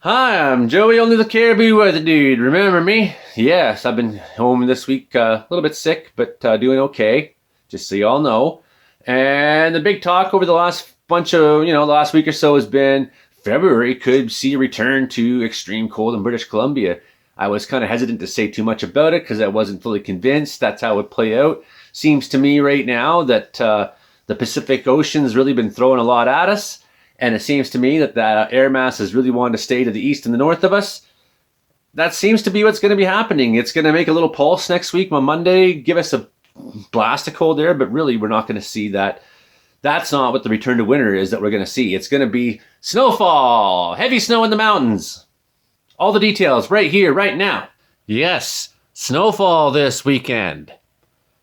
Hi, I'm Joey, only the Caribou Weather Dude. Remember me? Yes, I've been home this week, a little bit sick, but doing okay, just so you all know. And the big talk over the last the last week or so has been February could see a return to extreme cold in British Columbia. I was kind of hesitant to say too much about it because I wasn't fully convinced that's how it would play out. Seems to me right now that the Pacific Ocean's really been throwing a lot at us. And it seems to me that that air mass has really wanted to stay to the east and the north of us. That seems to be what's going to be happening. It's going to make a little pulse next week on Monday, give us a blast of cold air, but really we're not going to see that. That's not what the return to winter is that we're going to see. It's going to be snowfall, heavy snow in the mountains. All the details right here, right now. Yes, snowfall this weekend.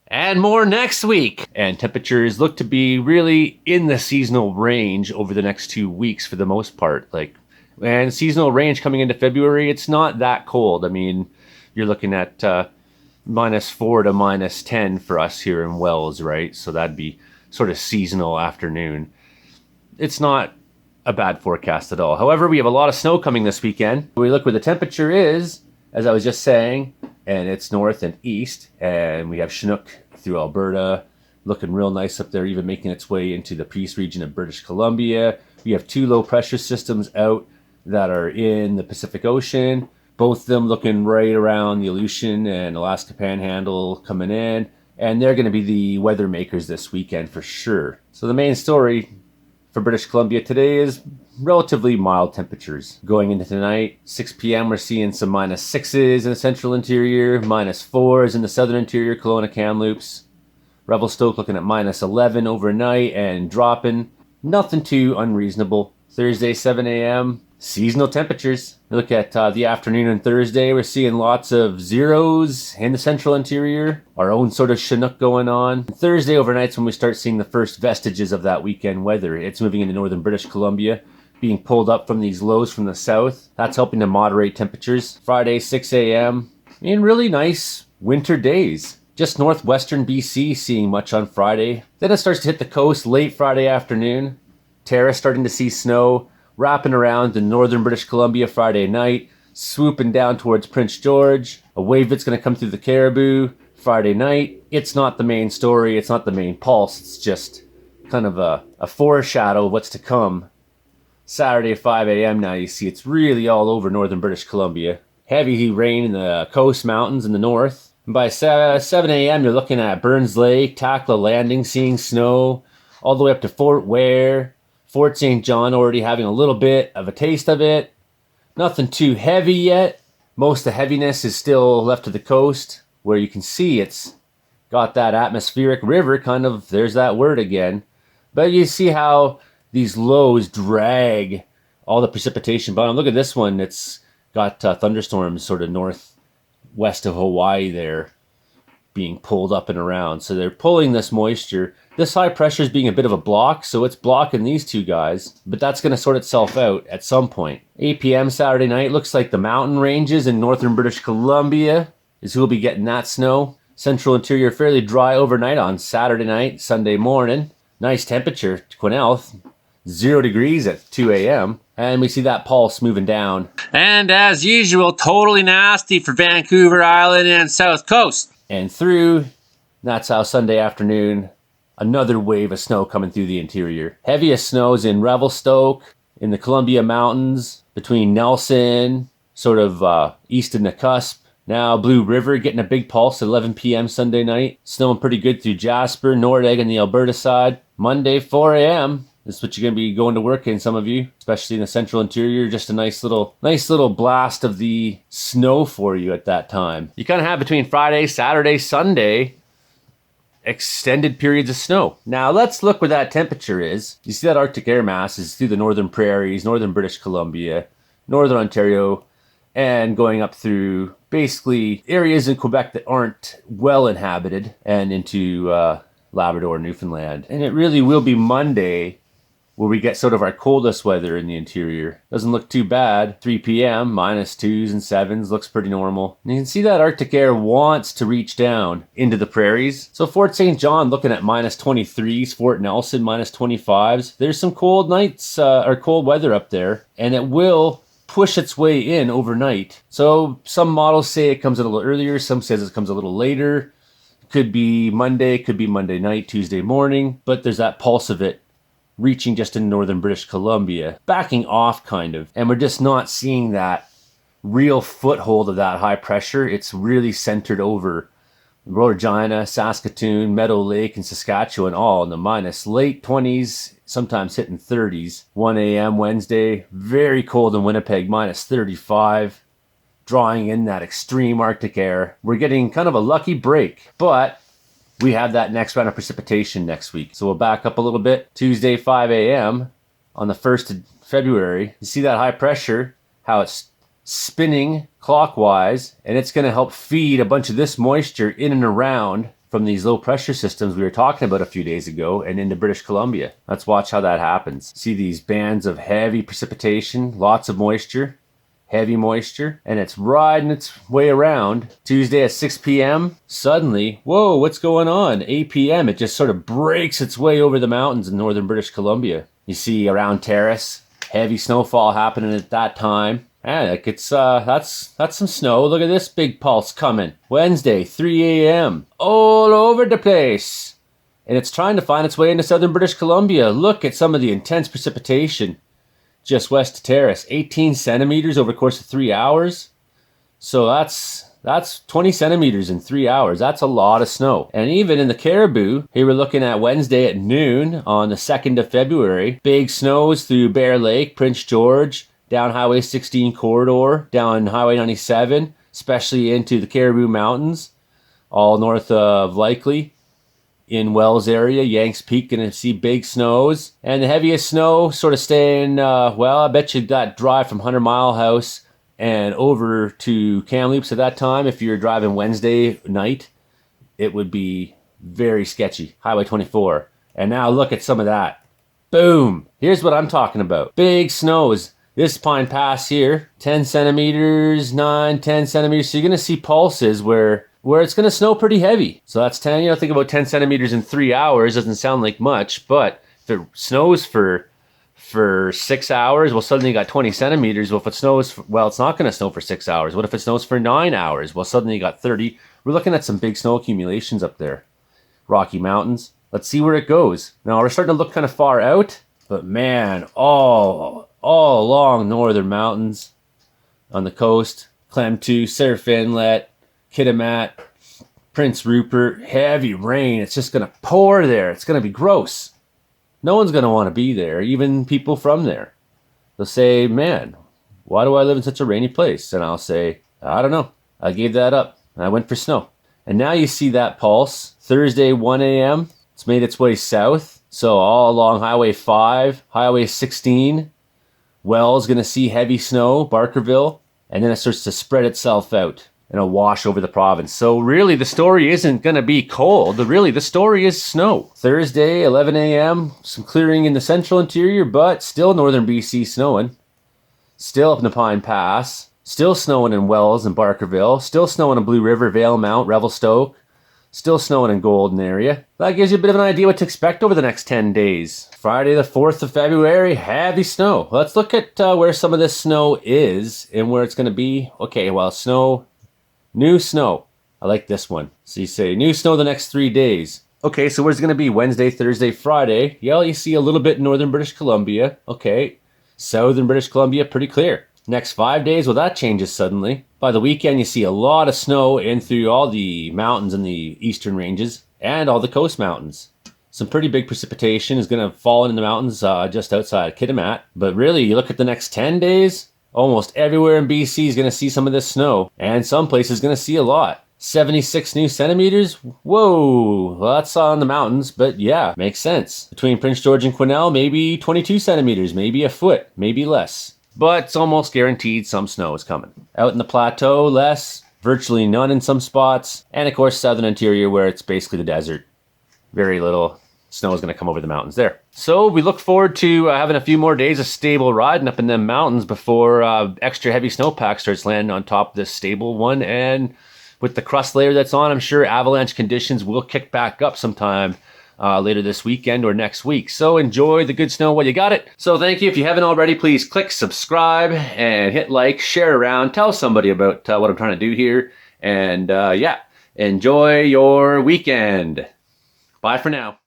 And more next week. And temperatures look to be really in the seasonal range over the next 2 weeks for the most part. And seasonal range coming into February, it's not that cold. I mean, you're looking at -4 to -10 for us here in Wells, right? So that'd be sort of seasonal afternoon. It's not a bad forecast at all. However, we have a lot of snow coming this weekend. We look where the temperature is, as I was just saying, and it's north and east, and we have Chinook through Alberta, looking real nice up there, even making its way into the Peace region of British Columbia. We have 2 low pressure systems out that are in the Pacific Ocean, both of them looking right around the Aleutian and Alaska Panhandle coming in, and they're going to be the weather makers this weekend for sure. So the main story for British Columbia today is relatively mild temperatures. Going into tonight, 6 p.m., we're seeing some -6s in the central interior, -4s in the southern interior, Kelowna Kamloops. Revelstoke looking at -11 overnight and dropping. Nothing too unreasonable. Thursday, 7 a.m., seasonal temperatures. We look at the afternoon on Thursday, we're seeing lots of zeros in the central interior. Our own sort of Chinook going on. Thursday overnight's when we start seeing the first vestiges of that weekend weather. It's moving into northern British Columbia, being pulled up from these lows from the south. That's helping to moderate temperatures. Friday, 6 a.m., in really nice winter days. Just northwestern BC seeing much on Friday. Then it starts to hit the coast late Friday afternoon. Terrace starting to see snow, wrapping around in northern British Columbia Friday night, swooping down towards Prince George. A wave that's going to come through the Caribou Friday night. It's not the main story, it's not the main pulse, it's just kind of a foreshadow of what's to come. Saturday, 5 a.m. now you see it's really all over northern British Columbia. Heavy rain in the coast mountains in the north. And by 7 a.m. you're looking at Burns Lake, Takla Landing, seeing snow, all the way up to Fort Ware. Fort St. John already having a little bit of a taste of it. Nothing too heavy yet. Most of the heaviness is still left to the coast, where you can see it's got that atmospheric river kind of, there's that word again. But you see how these lows drag all the precipitation bottom. Look at this one. It's got thunderstorms sort of northwest of Hawaii there being pulled up and around. So they're pulling this moisture. This high pressure is being a bit of a block, so it's blocking these two guys. But that's going to sort itself out at some point. 8 p.m. Saturday night, looks like the mountain ranges in northern British Columbia is who will be getting that snow. Central interior fairly dry overnight on Saturday night, Sunday morning. Nice temperature. Quesnel, 0 degrees at 2 a.m. And we see that pulse moving down. And as usual, totally nasty for Vancouver Island and South Coast. And through, that's how Sunday afternoon, another wave of snow coming through the interior. Heaviest snows in Revelstoke, in the Columbia Mountains, between Nelson, sort of east in the cusp. Now Blue River getting a big pulse at 11 p.m. Sunday night. Snowing pretty good through Jasper, Nordegg on the Alberta side. Monday, 4 a.m. This is what you're going to be going to work in, some of you, especially in the central interior. Just a nice little blast of the snow for you at that time. You kind of have between Friday, Saturday, Sunday, extended periods of snow. Now let's look where that temperature is. You see that Arctic air mass is through the northern prairies, northern British Columbia, northern Ontario, and going up through basically areas in Quebec that aren't well inhabited and into Labrador, Newfoundland. And it really will be Monday where we get sort of our coldest weather in the interior. Doesn't look too bad. 3 p.m., -2s and 7s, looks pretty normal. And you can see that Arctic air wants to reach down into the prairies. So Fort St. John looking at -23s, Fort Nelson -25s. There's some cold nights or cold weather up there, and it will push its way in overnight. So some models say it comes a little earlier, some says it comes a little later. Could be Monday, could be Monday night, Tuesday morning, but there's that pulse of it reaching just in northern British Columbia, backing off kind of. And we're just not seeing that real foothold of that high pressure. It's really centered over Regina, Saskatoon, Meadow Lake, and Saskatchewan, all in the minus late 20s, sometimes hitting 30s. 1 a.m. Wednesday, very cold in Winnipeg, minus 35, drawing in that extreme Arctic air. We're getting kind of a lucky break, but we have that next round of precipitation next week. So we'll back up a little bit. Tuesday, 5 a.m. on the 1st of February. You see that high pressure, how it's spinning clockwise, and it's going to help feed a bunch of this moisture in and around from these low pressure systems we were talking about a few days ago and into British Columbia. Let's watch how that happens. See these bands of heavy precipitation, lots of moisture, heavy moisture, and it's riding its way around. Tuesday at 6 p.m. suddenly, whoa, what's going on? 8 p.m. it just sort of breaks its way over the mountains in northern British Columbia. You see around Terrace, heavy snowfall happening at that time. And it's that's some snow. Look at this big pulse coming. Wednesday, 3 a.m. all over the place. And it's trying to find its way into southern British Columbia. Look at some of the intense precipitation just west of Terrace. 18 centimeters over the course of 3 hours. So that's 20 centimeters in 3 hours. That's a lot of snow. And even in the Caribou, here we're looking at Wednesday at noon on the 2nd of February. Big snows through Bear Lake, Prince George, down Highway 16 corridor, down Highway 97, especially into the Caribou Mountains, all north of Likely. In Wells area, Yanks Peak, going to see big snows. And the heaviest snow sort of staying, I bet you got drive from 100 Mile House and over to Kamloops at that time. If you're driving Wednesday night, it would be very sketchy. Highway 24. And now look at some of that. Boom. Here's what I'm talking about. Big snows. This Pine Pass here, 10 centimeters, 9, 10 centimeters. So you're going to see pulses where it's going to snow pretty heavy. So that's 10, think about 10 centimeters in 3 hours. Doesn't sound like much, but if it snows for 6 hours, well, suddenly you got 20 centimeters. Well, if it snows, it's not going to snow for 6 hours. What if it snows for 9 hours? Well, suddenly you got 30. We're looking at some big snow accumulations up there. Rocky Mountains. Let's see where it goes. Now, we're starting to look kind of far out, but man, all along northern mountains on the coast, Clem2, Surf Inlet, Kitimat, Prince Rupert, heavy rain. It's just going to pour there. It's going to be gross. No one's going to want to be there, even people from there. They'll say, man, why do I live in such a rainy place? And I'll say, I don't know. I gave that up. I went for snow. And now you see that pulse. Thursday, 1 a.m. It's made its way south. So all along Highway 5, Highway 16, Wells going to see heavy snow, Barkerville, and then it starts to spread itself out and a wash over the province. So really the story isn't going to be cold. Really the story is snow. Thursday, 11 a.m., some clearing in the central interior, but still northern BC snowing. Still up in the Pine Pass. Still snowing in Wells and Barkerville. Still snowing in Blue River, Valemount, Revelstoke. Still snowing in Golden area. That gives you a bit of an idea what to expect over the next 10 days. Friday the 4th of February, heavy snow. Let's look at where some of this snow is and where it's going to be. Okay, snow, new snow. I like this one. So you say new snow the next 3 days. Okay, so where's it going to be? Wednesday, Thursday, Friday. Yeah, you see a little bit in northern British Columbia. Okay, southern British Columbia, pretty clear. Next 5 days, that changes suddenly. By the weekend, you see a lot of snow in through all the mountains in the eastern ranges and all the coast mountains. Some pretty big precipitation is going to fall in the mountains just outside Kitimat. But really, you look at the next 10 days, almost everywhere in BC is going to see some of this snow. And some places going to see a lot. 76 new centimeters? Whoa, that's on the mountains, but yeah, makes sense. Between Prince George and Quesnel, maybe 22 centimeters, maybe a foot, maybe less. But it's almost guaranteed some snow is coming. Out in the plateau, less, virtually none in some spots. And of course, southern interior where it's basically the desert. Very little snow is going to come over the mountains there. So we look forward to having a few more days of stable riding up in them mountains before extra heavy snowpack starts landing on top of this stable one. And with the crust layer that's on, I'm sure avalanche conditions will kick back up sometime later this weekend or next week. So enjoy the good snow while you got it. So thank you. If you haven't already, please click subscribe and hit like, share around, tell somebody about what I'm trying to do here. And yeah, enjoy your weekend. Bye for now.